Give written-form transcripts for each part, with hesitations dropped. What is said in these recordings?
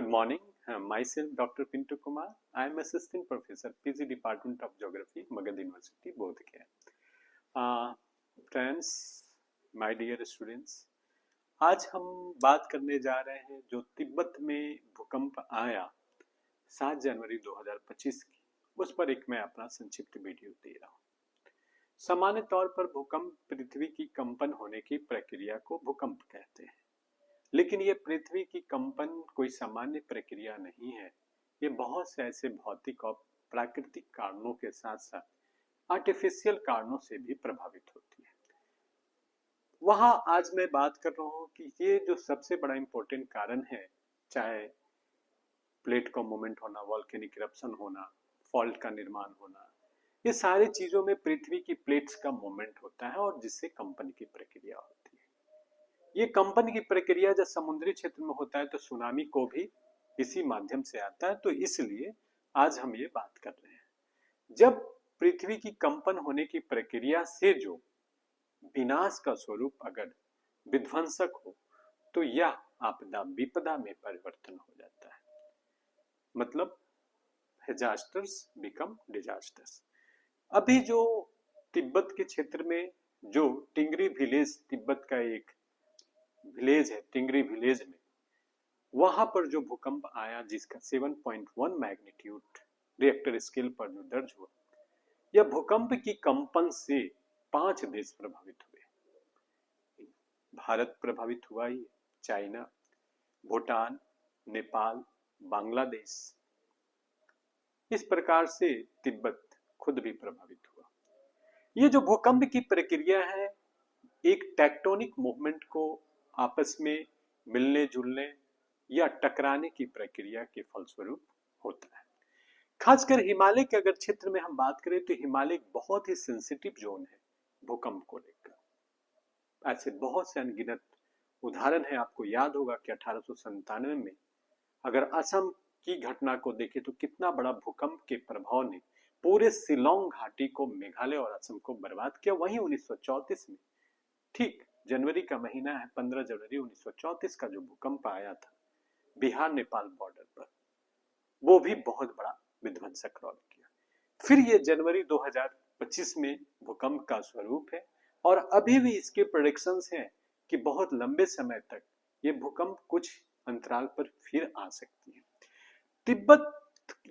Good morning. Myself, Dr. Pintu Kumar. I am Assistant Professor, PG Department of Geography, Magad University, Bodh Friends, my dear students, आज हम बात करने जा रहे हैं जो तिब्बत में भूकंप आया 7 जनवरी 2025 की, उस पर एक मैं अपना संक्षिप्त वीडियो दे रहा हूँ। सामान्य तौर पर भूकंप पृथ्वी की कंपन होने की प्रक्रिया को भूकंप कहते हैं, लेकिन ये पृथ्वी की कंपन कोई सामान्य प्रक्रिया नहीं है। ये बहुत से ऐसे भौतिक और प्राकृतिक कारणों के साथ साथ आर्टिफिशियल कारणों से भी प्रभावित होती है। वहां आज मैं बात कर रहा हूं कि ये जो सबसे बड़ा इंपॉर्टेंट कारण है, चाहे प्लेट का मूवमेंट होना, वॉल्केनिक इरप्शन होना, फॉल्ट का निर्माण होना, ये सारी चीजों में पृथ्वी की प्लेट्स का मूवमेंट होता है और जिससे कंपन की प्रक्रिया होती है। ये कंपन की प्रक्रिया जब समुद्री क्षेत्र में होता है तो सुनामी को भी इसी माध्यम से आता है, तो इसलिए आज हम ये बात कर रहे हैं। जब पृथ्वी की कंपन होने की प्रक्रिया से जो विनाश का स्वरूप अगर विध्वंसक हो तो यह आपदा विपदा में परिवर्तन हो जाता है, मतलब डिजास्टर्स बिकम डिजास्टर्स। अभी जो तिब्बत के क्षेत्र में जो टिंगरी विलेज, तिब्बत का एक विलेज है, टिंगरी विलेज में, वहां पर जो भूकंप आया जिसका 7.1 मैग्नीट्यूड रिएक्टर स्केल पर जो दर्ज हुआ, यह भूकंप की कंपन से 5 देश प्रभावित हुए। भारत प्रभावित हुआ ही, चाइना, भूटान, नेपाल, बांग्लादेश, इस प्रकार से तिब्बत खुद भी प्रभावित हुआ। ये जो भूकंप की प्रक्रिया है, एक टेक्टोनिक मूवमेंट को आपस में मिलने जुलने या टकराने की प्रक्रिया के फलस्वरूप होता है। खासकर हिमालय के अगर क्षेत्र में हम बात करें तो हिमालय एक बहुत ही सेंसिटिव जोन है भूकंप को लेकर। ऐसे बहुत से अनगिनत उदाहरण है। आपको याद होगा कि 1897 में अगर असम की घटना को देखें तो कितना बड़ा भूकंप के प्रभाव ने पूरे शिलोंग घाटी को, मेघालय और असम को बर्बाद किया। वहीं 1934 में, ठीक जनवरी का महीना है, 15 जनवरी 1934 का जो भूकंप आया था बिहार नेपाल बॉर्डर पर, वो भी बहुत बड़ा विध्वंसक रोल किया। फिर ये जनवरी 2025 में भूकंप का स्वरूप है और अभी भी इसके प्रेडिक्शंस हैं कि बहुत लंबे समय तक ये भूकंप कुछ अंतराल पर फिर आ सकती है। तिब्बत,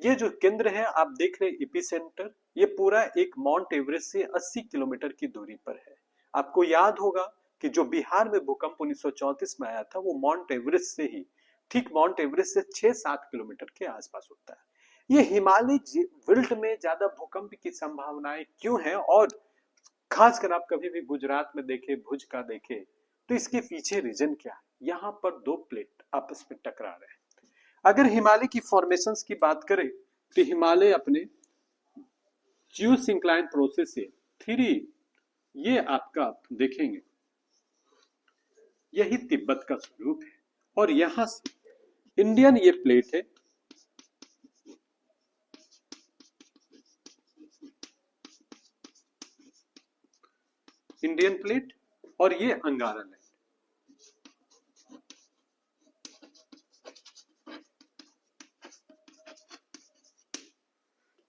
ये जो केंद्र है आप देख रहे हैं, एपिसेंटर, ये पूरा एक माउंट एवरेस्ट से 80 किलोमीटर की दूरी पर है। आपको याद होगा कि जो बिहार में भूकंप 1934 में आया था वो माउंट एवरेस्ट से ही, ठीक माउंट एवरेस्ट से 6-7 किलोमीटर के आसपास होता है। ये हिमालय बेल्ट में ज्यादा भूकंप की संभावनाएं क्यों हैं, और खासकर आप कभी भी गुजरात में देखे, भुज का देखे, तो इसके पीछे रीजन क्या है? यहाँ पर दो प्लेट आपस में टकरा रहे हैं। अगर हिमालय की फॉर्मेशंस की बात करें तो हिमालय अपने ज्यूस इंक्लाइन प्रोसेस से 3, ये आपका देखेंगे यही तिब्बत का स्वरूप है। और यहां से इंडियन ये प्लेट है, इंडियन प्लेट, और ये अंगारा लैंड।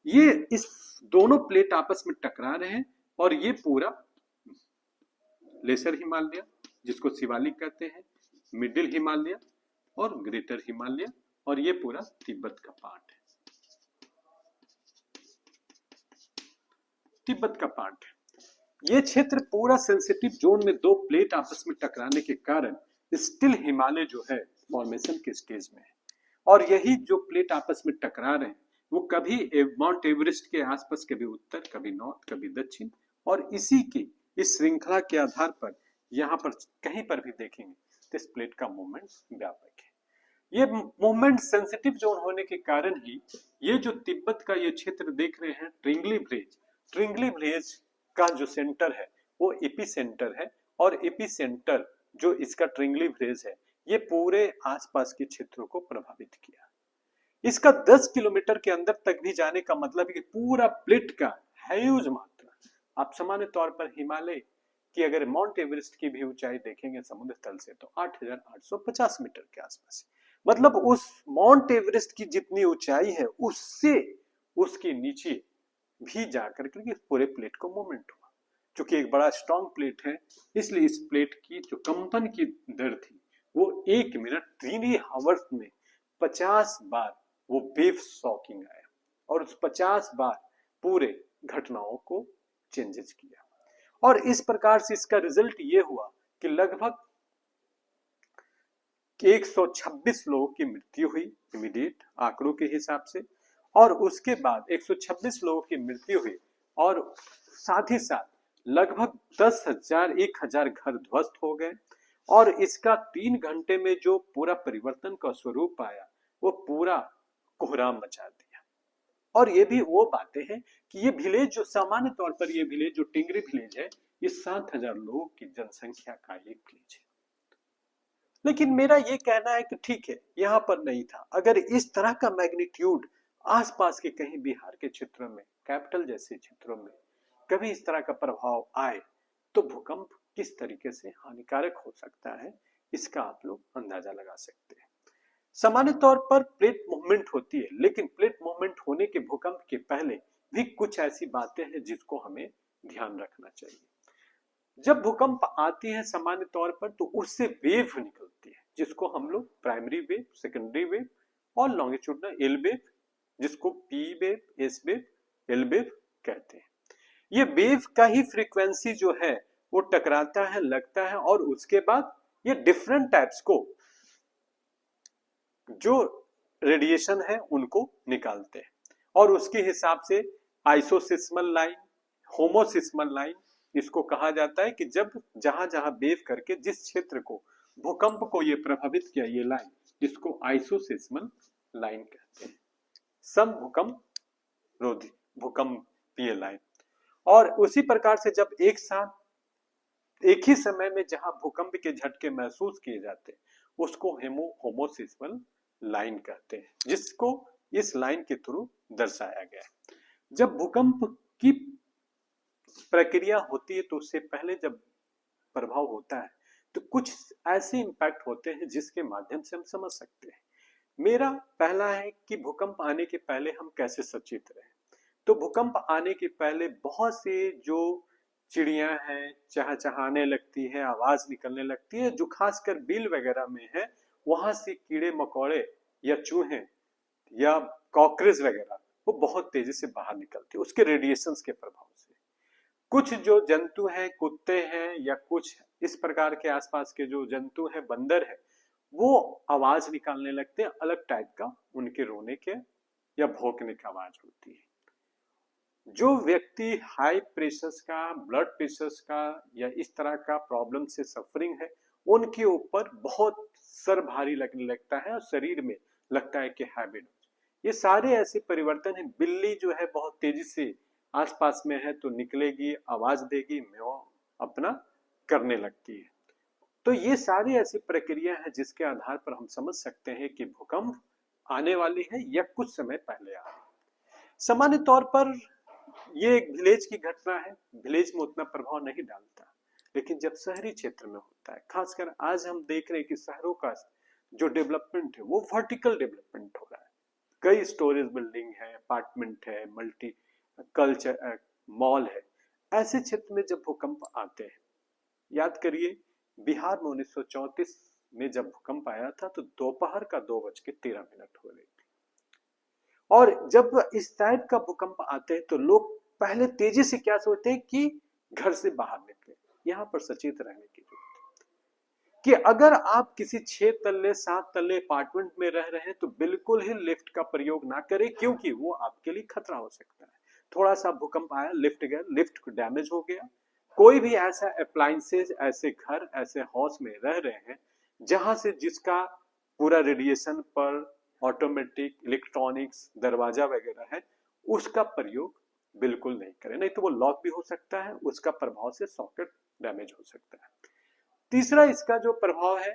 ये इस दोनों प्लेट आपस में टकरा रहे हैं और ये पूरा लेसर हिमालय, जिसको शिवालिक कहते हैं, मिडिल हिमालय और ग्रेटर हिमालय, और ये पूरा तिब्बत का पार्ट है, तिब्बत का पार्ट है। ये क्षेत्र पूरा सेंसिटिव जोन में दो प्लेट आपस में टकराने के कारण स्टिल हिमालय जो है फॉर्मेशन के स्टेज में है। और यही जो प्लेट आपस में टकरा रहे हैं वो कभी माउंट एवरेस्ट के आसपास, कभी उत्तर, कभी नॉर्थ, कभी दक्षिण, और इसी की इस श्रृंखला के आधार पर यहाँ पर कहीं पर भी देखेंगे तो इस प्लेट का मूवमेंट व्यापक है। ये मूवमेंट सेंसिटिव जोन होने के कारण ही ये जो तिब्बत का ये क्षेत्र देख रहे हैं, ट्रिंगली विलेज, ट्रिंगली विलेज का जो सेंटर है वो एपी सेंटर है, और एपी सेंटर जो इसका ट्रिंगली विलेज है ये पूरे आसपास के क्षेत्रों को प्रभावित किया। इसका 10 किलोमीटर के अंदर तक भी जाने का मतलब है कि पूरा प्लेट का ह्यूज मात्रा। आप सामान्य तौर पर हिमालय की अगर माउंट एवरेस्ट की भी ऊंचाई देखेंगे समुद्र तल से तो 8,850 मीटर के आसपास, मतलब उस माउंट एवरेस्ट की जितनी ऊंचाई है उससे उसके नीचे भी जाकर के पूरे प्लेट को मूवमेंट हुआ। क्योंकि एक बड़ा स्ट्रॉन्ग प्लेट है, इसलिए इस प्लेट की जो कंपन की दर थी वो 1 मिनट 3 आवर्स में 50 बार वो वेव शॉकिंग आया और उस 50 बार पूरे घटनाओं को चेंजेस किया। और इस प्रकार से इसका रिजल्ट ये हुआ कि लगभग 126 लोगों की मृत्यु हुई इमीडिएट आंकड़ों के हिसाब से, और उसके बाद 126 लोगों की मृत्यु हुई और साथ ही साथ लगभग 10,000 1,000 घर ध्वस्त हो गए। और इसका 3 घंटे में जो पूरा परिवर्तन का स्वरूप आया वो पूरा कोहराम मचा दिया। और ये भी वो बातें हैं कि ये विलेज जो सामान्य तौर पर ये विलेज जो टिंगरी विलेज है ये 7,000 लोगों की जनसंख्या का एक विलेज है। लेकिन मेरा ये कहना है कि ठीक है यहाँ पर नहीं था, अगर इस तरह का मैग्नीट्यूड आसपास के कहीं बिहार के क्षेत्रों में कैपिटल जैसे क्षेत्रों में कभी इस तरह का प्रभाव आए तो भूकंप किस तरीके से हानिकारक हो सकता है इसका आप लोग अंदाजा लगा सकते हैं। सामान्य तौर पर प्लेट मूवमेंट होती है, लेकिन प्लेट मूवमेंट होने के भूकंप के पहले भी कुछ ऐसी बातें हैं जिसको हमें ध्यान रखना चाहिए। जब भूकंप आती है सामान्य तौर पर तो उससे वेव निकलती है जिसको हम लोग प्राइमरी वेव, सेकेंडरी वेव और लॉन्गिट्यूडनल एल वेव, जिसको P wave, S wave, L wave कहते हैं। ये वेव का ही फ्रीक्वेंसी जो है वो टकराता है, लगता है और उसके बाद ये डिफरेंट टाइप्स को जो रेडिएशन है उनको निकालते हैं और उसके हिसाब से आइसोसिस्मल लाइन, होमोसिस्मल लाइन इसको कहा जाता है कि जब जहां जहां वेव करके जिस क्षेत्र को भूकंप को ये प्रभावित किया ये लाइन, इसको आइसोसिस्मल लाइन कहते हैं। सम भूकंप रोधी भूकंपीय लाइन। और उसी प्रकार से जब एक साथ एक ही समय में जहां भूकंप के झटके महसूस किए जाते हैं उसको होमोसिस्मल लाइन कहते हैं, जिसको इस लाइन के थ्रू दर्शाया गया है। जब भूकंप की प्रक्रिया होती है तो उससे पहले जब प्रभाव होता है तो कुछ ऐसे इंपैक्ट होते हैं जिसके माध्यम से हम समझ सकते हैं। मेरा पहला है कि भूकंप आने के पहले हम कैसे सचेत रहें। तो भूकंप आने के पहले बहुत से जो चिड़िया हैं चहचहाने लगती है, आवाज निकलने लगती है, जो खासकर बिल वगैरह में है वहां से कीड़े मकोड़े या चूहे या कॉकरोच वगैरह वो बहुत तेजी से बाहर निकलती है उसके रेडिएशंस के प्रभाव से। कुछ जो जंतु हैं, कुत्ते हैं या कुछ इस प्रकार के आसपास के जो जंतु हैं, बंदर है, वो आवाज निकालने लगते हैं अलग टाइप का, उनके रोने के या भौंकने की आवाज होती है। जो व्यक्ति हाई प्रेशर का, ब्लड प्रेशर का या इस तरह का प्रॉब्लम से सफरिंग है उनके ऊपर बहुत सर भारी लगने लगता है और शरीर में लगता है कि हैबिट। ये सारे ऐसे परिवर्तन हैं। बिल्ली जो है बहुत तेजी से आसपास में है तो निकलेगी, आवाज देगी, म्याऊ अपना करने लगती है। तो ये सारी ऐसी प्रक्रिया है जिसके आधार पर हम समझ सकते हैं कि भूकंप आने वाली है या कुछ समय पहले आ रही है। सामान्य तौर पर ये एक विलेज की घटना है, विलेज में उतना प्रभाव नहीं डालता, लेकिन जब शहरी क्षेत्र में होता है, खासकर आज हम देख रहे हैं कि शहरों का जो डेवलपमेंट है वो वर्टिकल डेवलपमेंट हो रहा है। कई स्टोरेज बिल्डिंग है, अपार्टमेंट है, मल्टी कल्चर मॉल है। ऐसे क्षेत्र में जब भूकंप आते हैं, याद करिए बिहार में 1934 में जब भूकंप आया था तो दोपहर का 2:13 हो रही थी। और जब इस टाइप का भूकंप आते हैं तो लोग पहले तेजी से क्या सोचते हैं कि घर से बाहर निकले। यहाँ पर सचेत रहने की जरूरत है कि अगर आप किसी 6 तल्ले 7 तल्ले अपार्टमेंट में रह रहे हैं तो बिल्कुल ही लिफ्ट का प्रयोग ना करें, क्योंकि वो आपके लिए खतरा हो सकता है। थोड़ा सा भूकंप आया, लिफ्ट गया, लिफ्ट डैमेज हो गया। कोई भी ऐसा अप्लायंसेज, ऐसे घर, ऐसे हाउस में रह रहे हैं जहां से जिसका पूरा रेडिएशन पर ऑटोमेटिक इलेक्ट्रॉनिक्स दरवाजा वगैरह है, उसका प्रयोग बिल्कुल नहीं करें, नहीं तो वो लॉक भी हो सकता है, उसका प्रभाव से सॉकेट डैमेज हो सकता है। तीसरा इसका जो प्रभाव है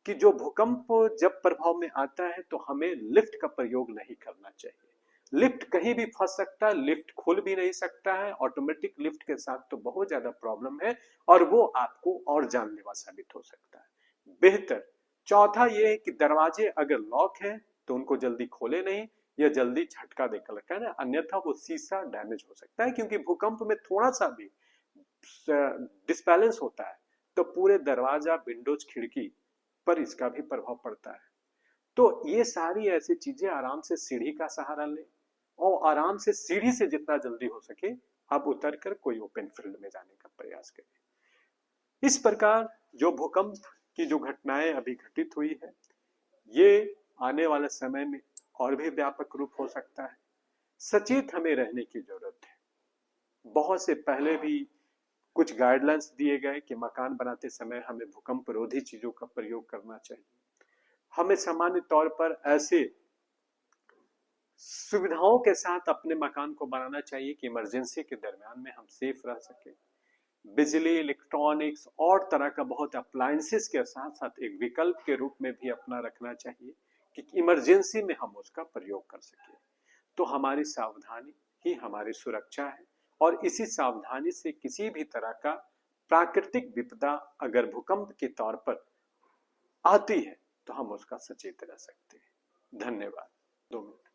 कि जो भूकंप जब प्रभाव में आता है तो हमें लिफ्ट का प्रयोग नहीं करना चाहिए। लिफ्ट कहीं भी फंस सकता है, लिफ्ट खुल भी नहीं सकता है। ऑटोमेटिक लिफ्ट के साथ तो बहुत ज्यादा प्रॉब्लम है और वो आपको और जानलेवा साबित हो सकता है। बेहतर चौथा ये है कि दरवाजे अगर लॉक है तो उनको जल्दी खोले नहीं या जल्दी झटका देकर रखें, अन्यथा वो शीशा डैमेज हो सकता है, क्योंकि भूकंप में थोड़ा सा भी डिसबैलेंस होता है तो पूरे दरवाजा, विंडोज, खिड़की पर इसका भी प्रभाव पड़ता है। तो ये सारी ऐसी चीजें, आराम से सीढ़ी का सहारा लें और आराम से सीढ़ी से जितना जल्दी हो सके आप उतर कर कोई ओपन फील्ड में जाने का प्रयास करें। इस प्रकार जो भूकंप की जो घटनाएं अभी घटित हुई है, ये आने वाले समय में और भी व्यापक रूप हो सकता है। सचेत हमें रहने की जरूरत है। बहुत से पहले भी कुछ गाइडलाइंस दिए गए कि मकान बनाते समय हमें भूकंप रोधी चीजों का प्रयोग करना चाहिए। हमें सामान्य तौर पर ऐसे सुविधाओं के साथ अपने मकान को बनाना चाहिए कि इमरजेंसी के दरमियान में हम सेफ रह सके। बिजली, इलेक्ट्रॉनिक्स और तरह का बहुत अप्लायंसेस के साथ साथ एक विकल्प के रूप में भी अपना रखना चाहिए कि इमरजेंसी में हम उसका प्रयोग कर सके। तो हमारी सावधानी ही हमारी सुरक्षा है, और इसी सावधानी से किसी भी तरह का प्राकृतिक विपदा अगर भूकंप के तौर पर आती है तो हम उसका सचेत रह सकते हैं। धन्यवाद। 2 minute.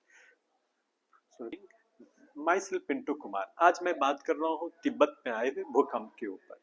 My self Pintu Kumar. आज मैं बात कर रहा हूँ तिब्बत में आए हुए भूकंप के ऊपर।